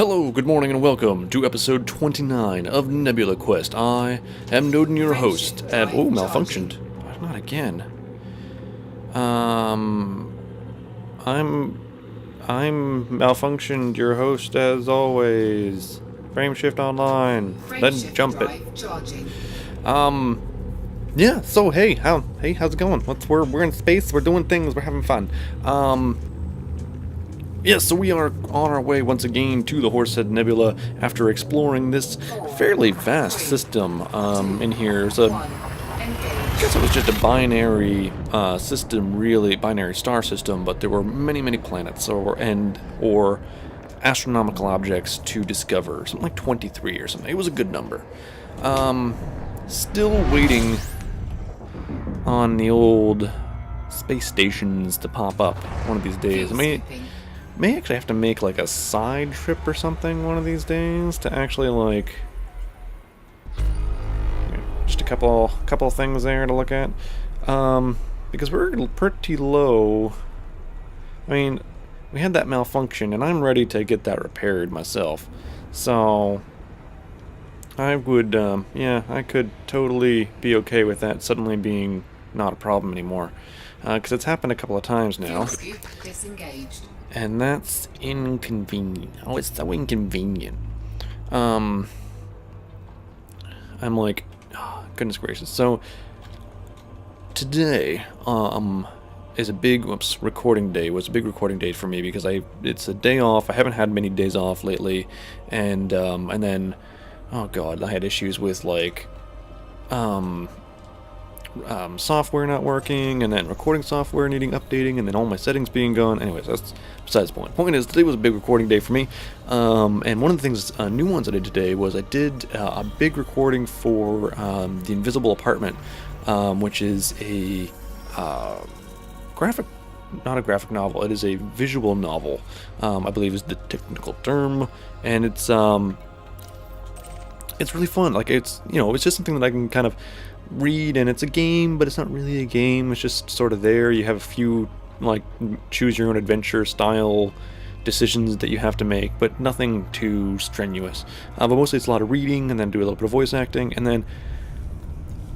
Hello, good morning, and welcome to episode 29 of Nebula Quest. I am Noden, your host, and... Oh, malfunctioned. Not again. I'm malfunctioned, your host, as always. Frameshift online. Then jump it. Yeah, so hey, how's it going? We're in space, we're doing things, we're having fun. Yes, so we are on our way once again to the Horsehead Nebula after exploring this fairly vast system in here. So I guess it was just a binary system, really, binary star system, but there were many, many planets or astronomical objects to discover. Something like 23 or something. It was a good number. Still waiting on the old space stations to pop up one of these days. May actually have to make like a side trip or something one of these days to actually like just a couple things there to look at, because we're pretty low. I mean, we had that malfunction and I'm ready to get that repaired myself, so I would I could totally be okay with that suddenly being not a problem anymore, because it's happened a couple of times now. And that's inconvenient. Oh, it's so inconvenient. I'm like, oh, goodness gracious. So today is a big recording day. Was a big recording day for me because it's a day off. I haven't had many days off lately, and then oh god, I had issues with like software not working, and then recording software needing updating, and then all my settings being gone. Anyways, that's besides the point. Point is, today was a big recording day for me, and one of the things, new ones I did today was I did a big recording for The Invisible Apartment, which is a not a graphic novel, it is a visual novel, I believe is the technical term, and it's really fun. Like, it's just something that I can kind of read, and it's a game, but it's not really a game. It's just sort of there. You have a few like choose your own adventure style decisions that you have to make, but nothing too strenuous. But mostly it's a lot of reading, and then do a little bit of voice acting, and then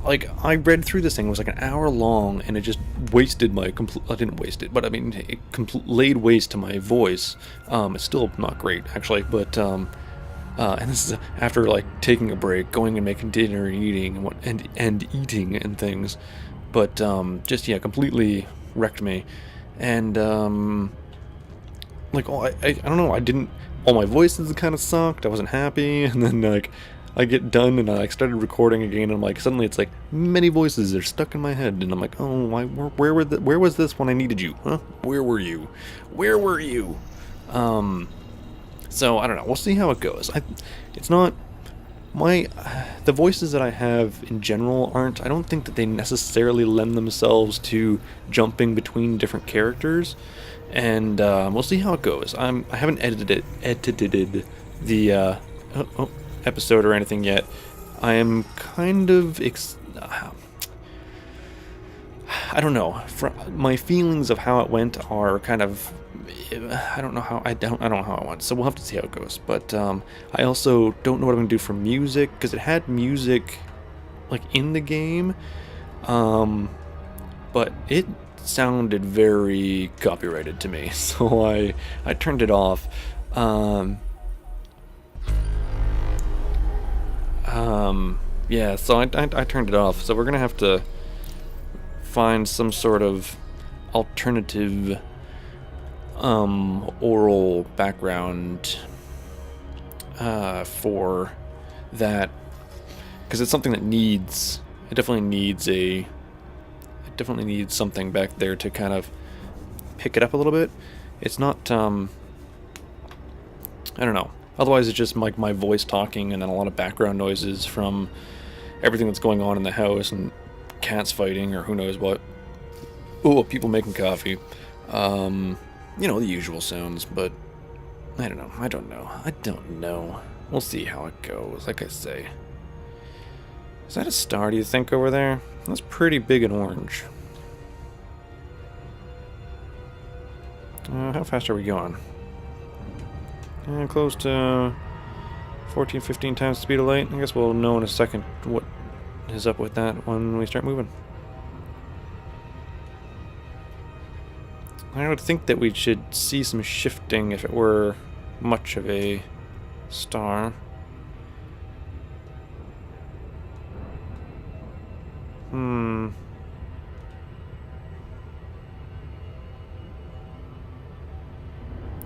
like I read through this thing. It was like an hour long, and it just wasted my I didn't waste it, but I mean it laid waste to my voice. It's still not great actually, but and this is after like taking a break, going and making dinner and eating and eating and things, but just completely wrecked me, and like I don't know, all my voices kind of sucked. I wasn't happy, and then like I get done and I like started recording again, and I'm like suddenly it's like many voices are stuck in my head, and I'm like, oh, where was this when I needed you? Huh? Where were you? So I don't know. We'll see how it goes. It's not the voices that I have in general aren't. I don't think that they necessarily lend themselves to jumping between different characters, and we'll see how it goes. I haven't edited the episode or anything yet. I am kind of I don't know. My feelings of how it went are kind of. I don't know how I went, so we'll have to see how it goes. But I also don't know what I'm gonna do for music, because it had music like in the game, but it sounded very copyrighted to me, so I turned it off. Yeah, so I turned it off. So we're gonna have to find some sort of alternative oral background for that, because it's something that definitely needs something back there to kind of pick it up a little bit. It's not I don't know, otherwise it's just like my voice talking, and then a lot of background noises from everything that's going on in the house, and cats fighting or who knows what. Oh, people making coffee. The usual sounds, but I don't know. We'll see how it goes. Like I say. Is that a star, do you think, over there? That's pretty big and orange. How fast are we going? Close to 14, 15 times the speed of light. I guess we'll know in a second what is up with that when we start moving. I would think that we should see some shifting if it were much of a star.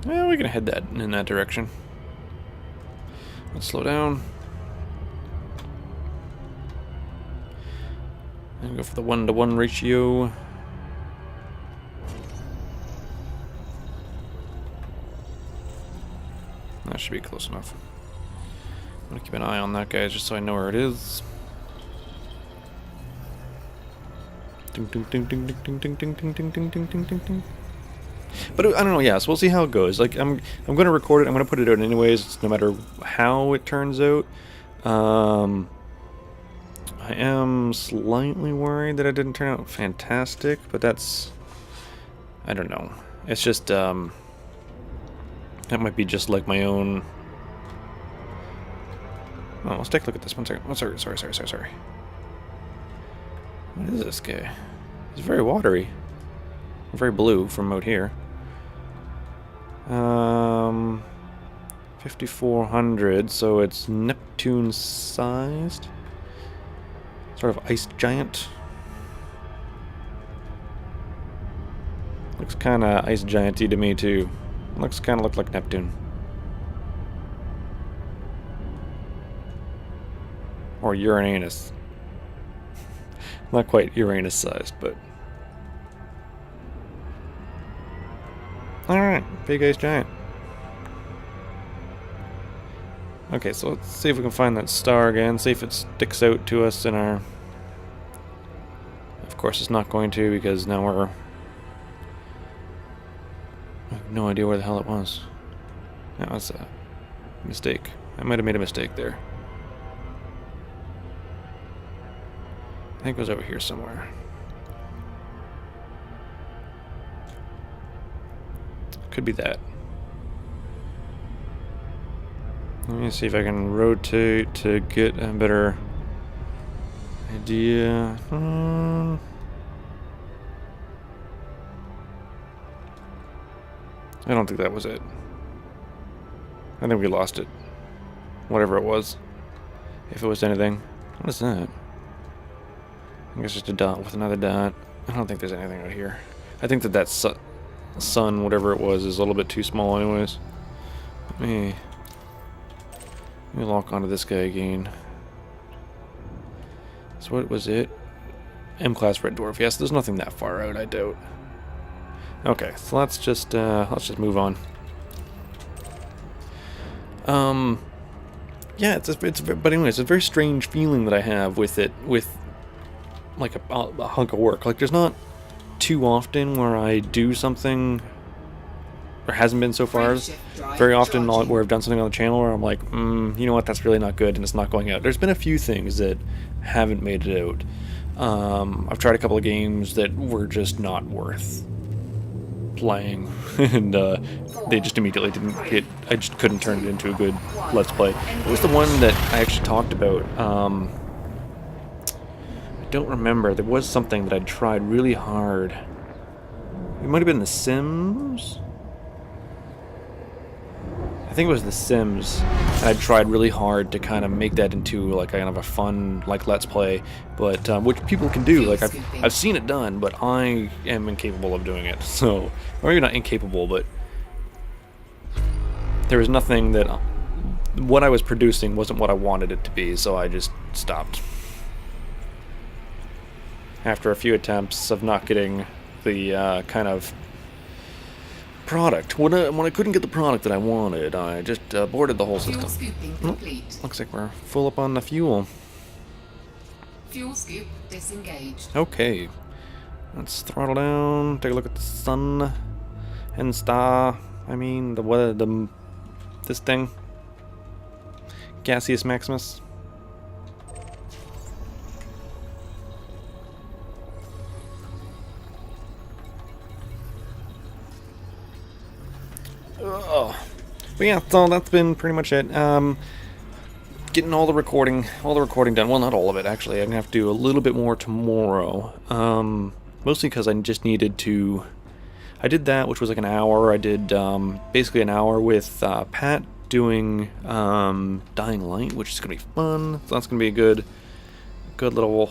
Well, we can head that in that direction. Let's slow down. And go for the 1-to-1 ratio. That should be close enough. I'm gonna keep an eye on that, guys, just so I know where it is. Ding ding ding ding ding ding ding ding ding ding ding ding ding ding. But I don't know. Yeah, so we'll see how it goes. Like I'm gonna record it. I'm gonna put it out anyways, no matter how it turns out. I am slightly worried that it didn't turn out fantastic, but that's, I don't know. It's just that might be just like my own. Oh, let's take a look at this. 1 second. Oh, sorry. What is this guy? He's very watery. Very blue from out here. 5,400, so it's Neptune-sized. Sort of ice giant. Looks kind of ice giant-y to me too. Looks kind of like Neptune. Or Uranus. Not quite Uranus-sized, but. Alright, big ice giant. Okay, so let's see if we can find that star again, see if it sticks out to us in our... Of course it's not going to, because now we're... I have no idea where the hell it was. That was a mistake. I might have made a mistake there. I think it was over here somewhere. Could be that. Let me see if I can rotate to get a better idea. I don't think that was it. I think we lost it. Whatever it was. If it was anything. What is that? I think it's just a dot with another dot. I don't think there's anything out here. I think that sun, whatever it was, is a little bit too small anyways. Let me lock onto this guy again. So what was it? M-class red dwarf. Yes, there's nothing that far out, I doubt. Okay, so let's just move on. Yeah, but anyways, it's a very strange feeling that I have with it, with like a hunk of work. Like, there's not too often where I do something, or hasn't been so far, very often where I've done something on the channel where I'm like, you know what, that's really not good and it's not going out. There's been a few things that haven't made it out. I've tried a couple of games that were just not worth playing and they just immediately didn't hit. I just couldn't turn it into a good Let's Play. It was the one that I actually talked about. I don't remember. There was something that I'd tried really hard. It might have been The Sims? I think it was The Sims. I'd tried really hard to kind of make that into like kind of a fun like Let's Play, but which people can do. Like I've seen it done, but I am incapable of doing it. So, or maybe not incapable, but there was nothing that what I was producing wasn't what I wanted it to be, so I just stopped. After a few attempts of not getting the kind of product. When I couldn't get the product that I wanted, I just boarded the whole system. Looks like we're full up on the fuel. Fuel scoop disengaged. Okay. Let's throttle down, take a look at the sun and star. I mean, this thing. Gaseous Maximus. But yeah, so that's been pretty much it. Getting all the recording done. Well, not all of it, actually. I'm gonna have to do a little bit more tomorrow. Mostly because I just needed to... I did that, which was like an hour. I did basically an hour with Pat doing Dying Light, which is gonna be fun. So that's gonna be a good little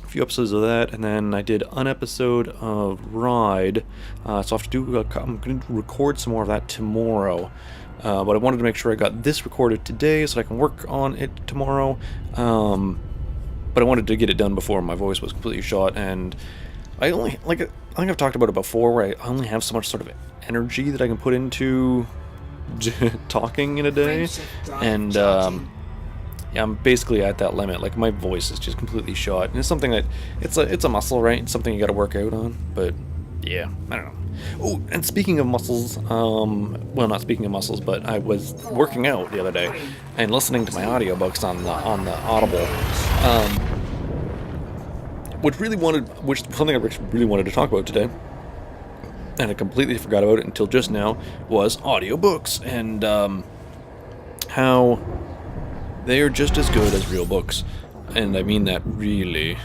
few episodes of that. And then I did an episode of Ride. So I have to do... I'm gonna record some more of that tomorrow. But I wanted to make sure I got this recorded today so I can work on it tomorrow. But I wanted to get it done before my voice was completely shot, and I only, like, I think I've talked about it before, where I only have so much sort of energy that I can put into talking in a day, and yeah, I'm basically at that limit. Like, my voice is just completely shot, and it's something that, it's a muscle, right? It's something you gotta work out on, but yeah, I don't know. Oh, and speaking of muscles, well, not speaking of muscles, but I was working out the other day and listening to my audiobooks on the Audible, something I really wanted to talk about today, and I completely forgot about it until just now, was audiobooks, and how they are just as good as real books, and I mean that really.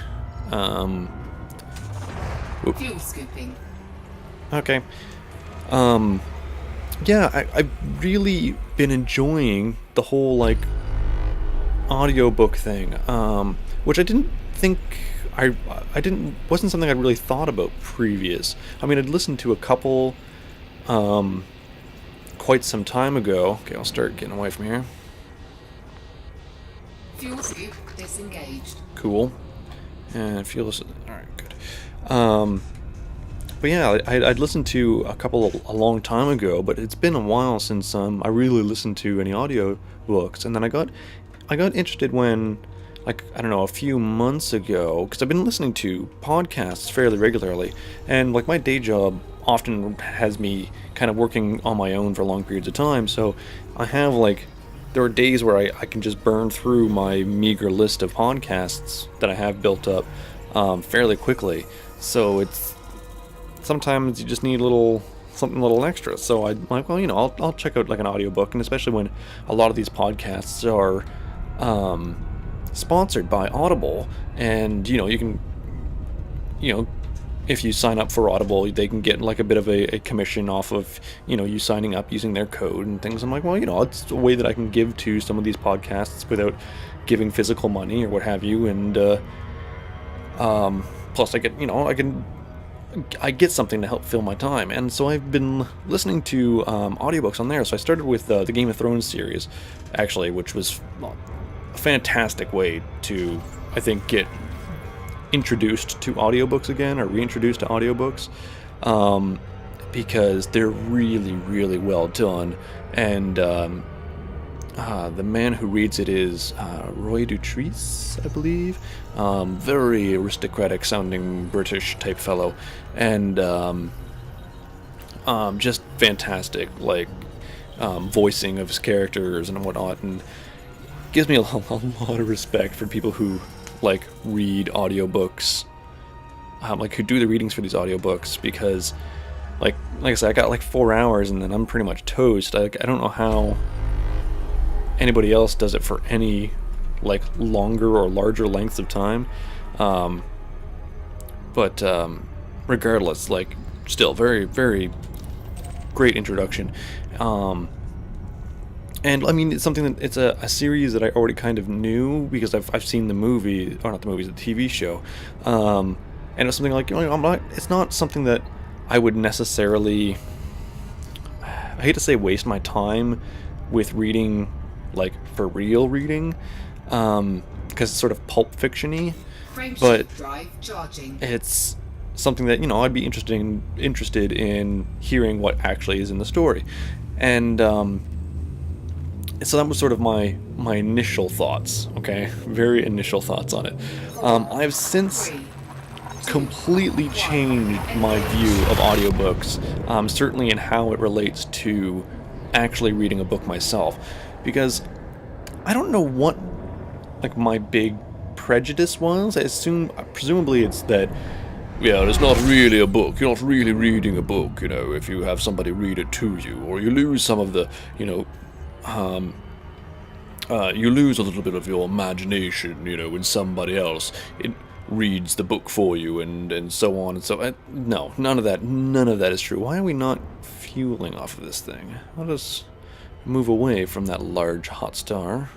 Fuel scooping. Okay. Yeah, I've really been enjoying the whole, like, audiobook thing, which I didn't think, wasn't something I'd really thought about previous. I mean, I'd listened to a couple, quite some time ago. Okay, I'll start getting away from here. Fuel scoop disengaged. Cool. And fuel, alright, good. But yeah, I'd listened to a couple a long time ago, but it's been a while since I really listened to any audio books. And then I got interested when, like, I don't know, a few months ago, because I've been listening to podcasts fairly regularly, and like my day job often has me kind of working on my own for long periods of time. So I have, like, there are days where I can just burn through my meager list of podcasts that I have built up fairly quickly. So it's sometimes you just need something a little extra. So I'm like, well, you know, I'll check out like an audiobook, and especially when a lot of these podcasts are sponsored by Audible, and you know, you can, you know, if you sign up for Audible, they can get like a bit of a commission off of, you know, you signing up using their code and things. I'm like, well, you know, it's a way that I can give to some of these podcasts without giving physical money or what have you, and plus I get, you know, I get something to help fill my time. And so I've been listening to audiobooks on there. So I started with the Game of Thrones series, actually, which was a fantastic way to, I think, get introduced to audiobooks again, or reintroduced to audiobooks, because they're really, really well done. And the man who reads it is Roy Dutrice, I believe. Very aristocratic sounding British type fellow, and just fantastic, like, voicing of his characters and whatnot, and gives me a lot of respect for people who, like, read audiobooks, like, who do the readings for these audiobooks, because like I said, I got like 4 hours and then I'm pretty much toast. I don't know how anybody else does it for any, like, longer or larger lengths of time, but regardless, like, still very, very great introduction. And I mean, it's something that, it's a series that I already kind of knew because I've seen the movie, or not the movies, the TV show, and it's something like, you know, it's not something that I would necessarily, I hate to say waste my time with reading, like, for real reading, because it's sort of pulp fiction-y, but it's something that, you know, I'd be interested in hearing what actually is in the story. And so that was sort of my initial thoughts, okay? Very initial thoughts on it. I've since completely changed my view of audiobooks, certainly in how it relates to actually reading a book myself, because I don't know what, like, my big prejudice was. Presumably it's that Yeah, it's not really a book. You're not really reading a book, you know, if you have somebody read it to you, or you lose some of the, you know, you lose a little bit of your imagination, you know, when somebody else reads the book for you, and so on and so. No, none of that is true. Why are we not fueling off of this thing? Let us move away from that large hot star.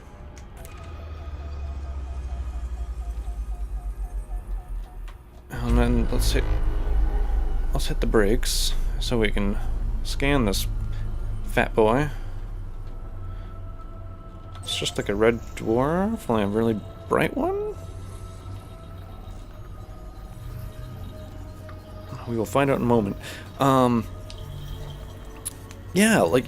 And then let's hit the brakes so we can scan this fat boy. It's just like a red dwarf, only a really bright one. We will find out in a moment. Yeah, like,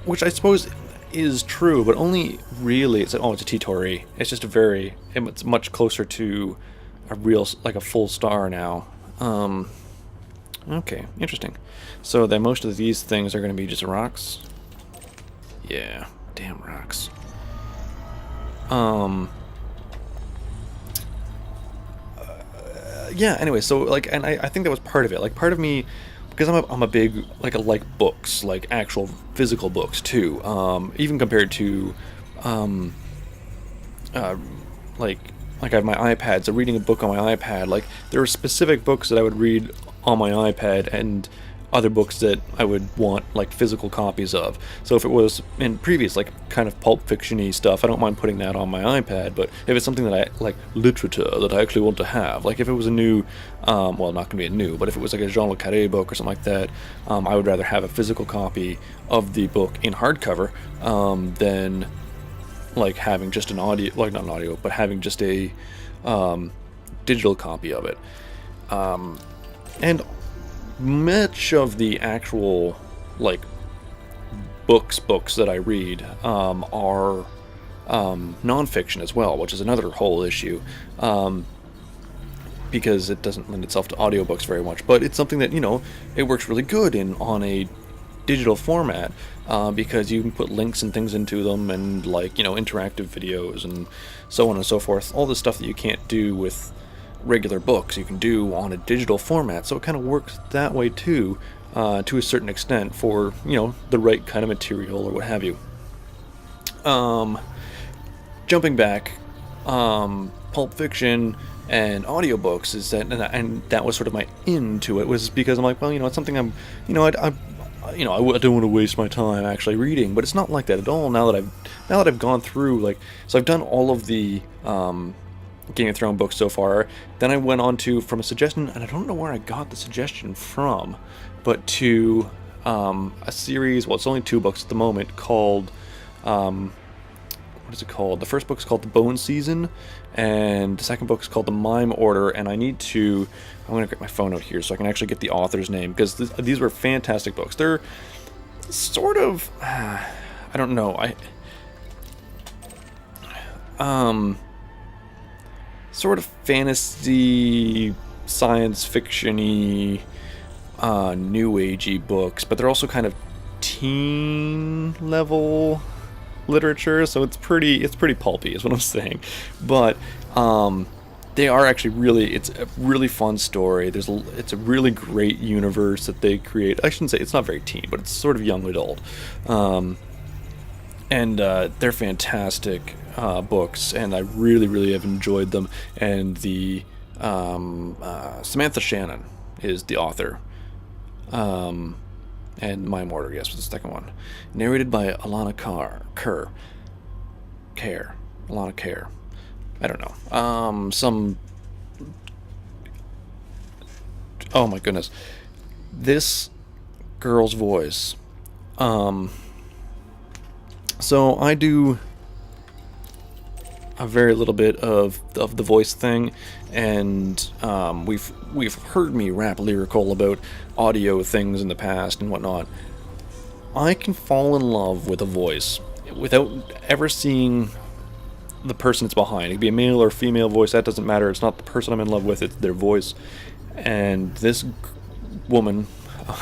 which I suppose is true, but only really. It's a T-Tauri. It's just it's much closer to a real, like a full star now. Okay, interesting. So then most of these things are going to be just rocks. Yeah, damn rocks. Yeah, anyway, so, like, and I think that was part of it. Like, part of me, because I'm a big, like, I like books, like, actual physical books, too. Even compared to, like I have my iPad, so reading a book on my iPad, like, there are specific books that I would read on my iPad, and other books that I would want, like, physical copies of. So if it was in previous, like, kind of pulp fiction-y stuff, I don't mind putting that on my iPad, but if it's something that I, like, literature that I actually want to have, like, if it was a new, well, not gonna be a new, but if it was, like, a Jean Le Carré book or something like that, I would rather have a physical copy of the book in hardcover, than, like, having just an audio, like, not an audio, but having just a, digital copy of it. And much of the actual, like, books that I read are nonfiction as well, which is another whole issue, because it doesn't lend itself to audiobooks very much. But it's something that, you know, it works really good on a digital format, because you can put links and things into them, and, like, you know, interactive videos and so on and so forth. All the stuff that you can't do with regular books you can do on a digital format, so it kind of works that way too, to a certain extent, for, you know, the right kind of material or what have you. Jumping back, Pulp Fiction and audiobooks is that, and that was sort of my into it, was because I'm like, well, you know, it's something I don't want to waste my time actually reading, but it's not like that at all. Now that I've gone through, like, so I've done all of the Game of Thrones books so far. Then I went on to, from a suggestion, and I don't know where I got the suggestion from, but to a series. Well, it's only 2 books at the moment, called what is it called? The first book is called The Bone Season, and the second book is called The Mime Order. And I'm going to get my phone out here so I can actually get the author's name, because these were fantastic books. They're sort of, I don't know, sort of fantasy, science fiction-y, new agey books, but they're also kind of teen level literature, so it's pretty pulpy, is what I'm saying. But they are actually it's a really fun story. It's a really great universe that they create. I shouldn't say it's not very teen, but it's sort of young adult. And they're fantastic books, and I really have enjoyed them. And the Samantha Shannon is the author. And Mime Order, yes, was the second one. Narrated by Alana Kerr. Alana Kerr. I don't know. Oh my goodness. This girl's voice. So I do a very little bit of the voice thing, and we've heard me rap lyrical about audio things in the past and whatnot. I can fall in love with a voice without ever seeing the person it's behind. It could be a male or female voice, that doesn't matter. It's not the person I'm in love with, it's their voice. And this woman,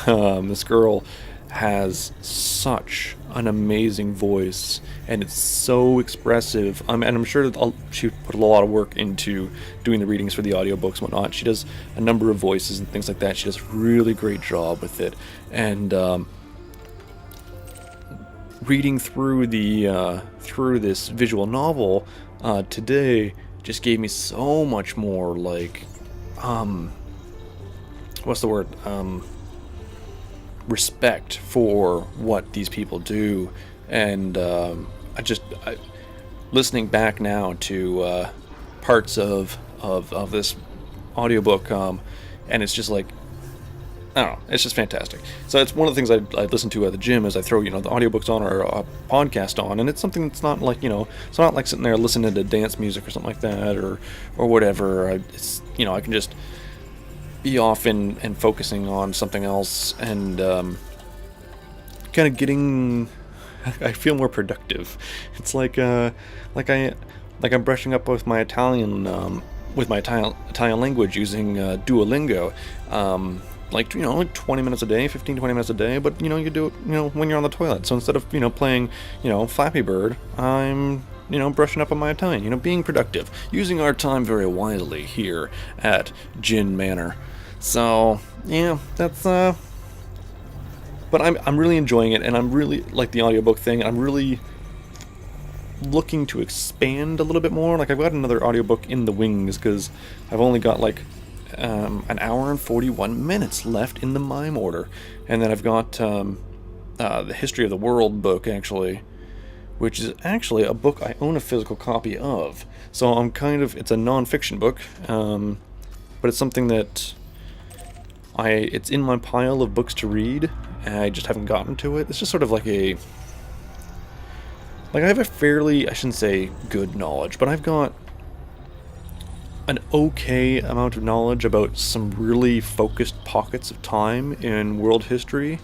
this girl, has such an amazing voice, and it's so expressive. And I'm sure that she put a lot of work into doing the readings for the audiobooks and whatnot. She does a number of voices and things like that. She does a really great job with it. And reading through through this visual novel today just gave me so much more, like, what's the word? Respect for what these people do. And listening back now to parts of this audiobook, and it's just like, I don't know, it's just fantastic. So it's one of the things I listen to at the gym as I throw, the audiobooks on or a podcast on, and it's something that's not like, it's not like sitting there listening to dance music or something like that, or whatever. It's, I can just be off and focusing on something else, and kind of getting, I feel more productive. It's like I'm brushing up with my Italian language using Duolingo. Like 20 minutes a day, 15, 20 minutes a day, but you do it when you're on the toilet. So instead of playing Flappy Bird, I'm brushing up on my Italian, being productive, using our time very wisely here at Gin Manor. So yeah, that's but I'm really enjoying it, and I'm really like the audiobook thing. I'm really looking to expand a little bit more. Like, I've got another audiobook in the wings because I've only got like an hour and 41 minutes left in the mime order, and then I've got the History of the World book, actually, which is actually a book I own a physical copy of. So it's a non-fiction book, but it's something that it's in my pile of books to read, and I just haven't gotten to it. It's just sort of like I have a fairly, I shouldn't say good knowledge, but I've got an okay amount of knowledge about some really focused pockets of time in world history,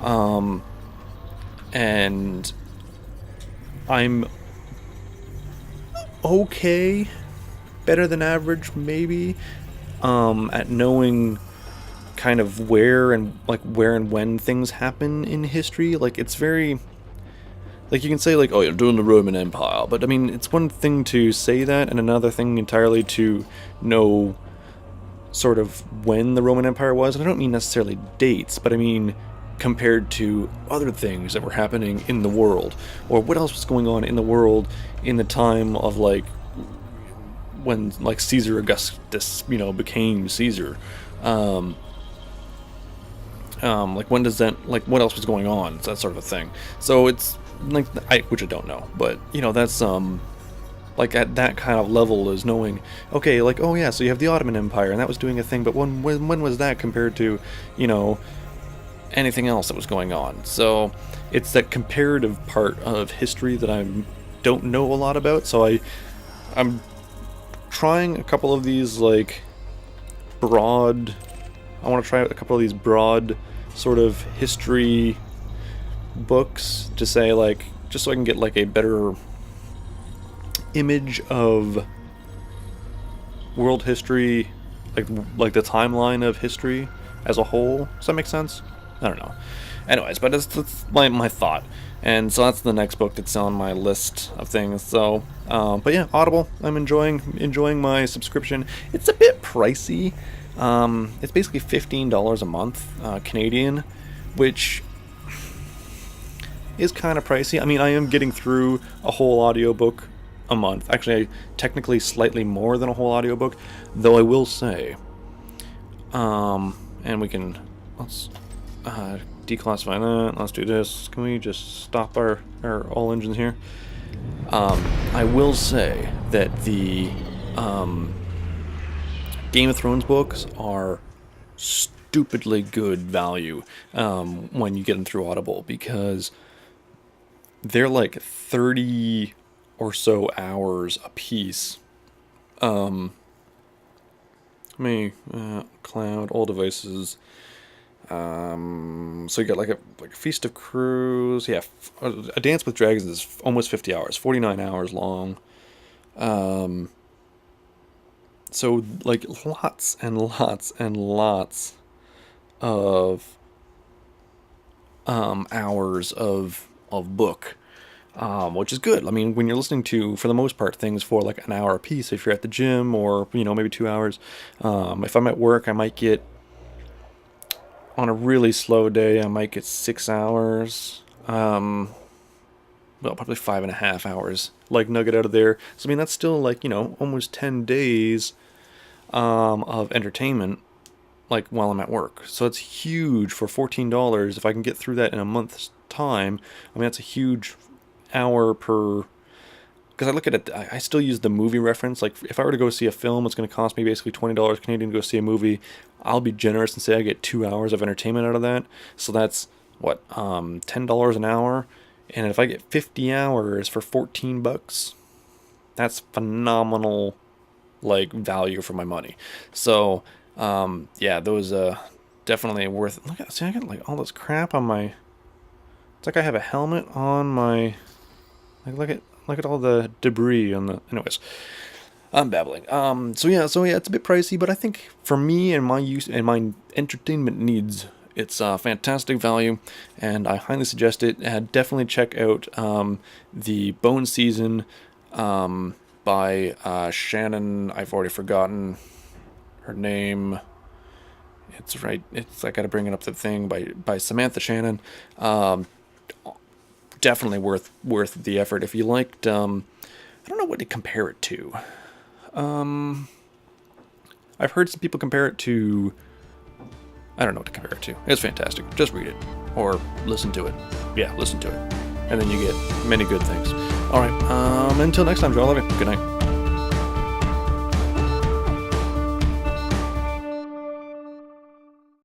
and I'm okay, better than average maybe, at knowing kind of where and when things happen in history. Like, it's very, like, you can say, like, oh, you're doing the Roman Empire, but I mean, it's one thing to say that, and another thing entirely to know sort of when the Roman Empire was. And I don't mean necessarily dates, but I mean compared to other things that were happening in the world, or what else was going on in the world in the time of, like, when, like, Caesar Augustus, became Caesar. Like, when does that, like, what else was going on? It's that sort of a thing. So it's like, which I don't know, but that's like, at that kind of level is knowing, okay, like, oh yeah, so you have the Ottoman Empire, and that was doing a thing, but when was that compared to anything else that was going on? So it's that comparative part of history that I don't know a lot about. So I'm trying a couple of these, like, broad, I want to try a couple of these broad sort of history books to say, like, just so I can get, like, a better image of world history, like the timeline of history as a whole. Does that make sense? I don't know. Anyways, but that's my thought. And so that's the next book that's on my list of things. So, but yeah, Audible, I'm enjoying my subscription. It's a bit pricey. It's basically $15 a month, Canadian, which is kind of pricey. I mean, I am getting through a whole audiobook a month. Actually, technically slightly more than a whole audiobook, though I will say, and let's declassify that. Let's do this. Can we just stop our all engines here? I will say that the Game of Thrones books are stupidly good value when you get them through Audible, because they're like 30 or so hours a piece. Cloud, all devices. So you got like a Feast of Crows. Yeah, A Dance with Dragons is almost 50 hours, 49 hours long. So, like, lots and lots and lots of hours of book, which is good. I mean, when you're listening to, for the most part, things for like an hour a piece, if you're at the gym, or maybe 2 hours. If I'm at work, I might get, on a really slow day, I might get 6 hours. Well, probably 5.5 hours, like, nugget out of there. So I mean, that's still like almost 10 days of entertainment, like, while I'm at work. So it's huge for $14. If I can get through that in a month's time, I mean, that's a huge hour per. Because I look at it, I still use the movie reference. Like, if I were to go see a film, it's going to cost me basically $20 Canadian to go see a movie. I'll be generous and say I get 2 hours of entertainment out of that. So that's what, $10 an hour. And if I get 50 hours for $14, that's phenomenal, like, value for my money. So, yeah, those definitely worth. Look at, see, I got like all this crap on my. It's like I have a helmet on my. Like, look at all the debris on the. Anyways, I'm babbling. So yeah, it's a bit pricey, but I think for me and my use and my entertainment needs, it's fantastic value, and I highly suggest it. Definitely check out the Bone Season by Shannon. I've already forgotten her name. It's right. It's, I got to bring it up, the thing by Samantha Shannon. Definitely worth the effort. If you liked, I don't know what to compare it to. I've heard some people compare it to. I don't know what to compare it to. It's fantastic. Just read it or listen to it. Yeah, listen to it, and then you get many good things. All right. Until next time, Joe. I love you. Good night.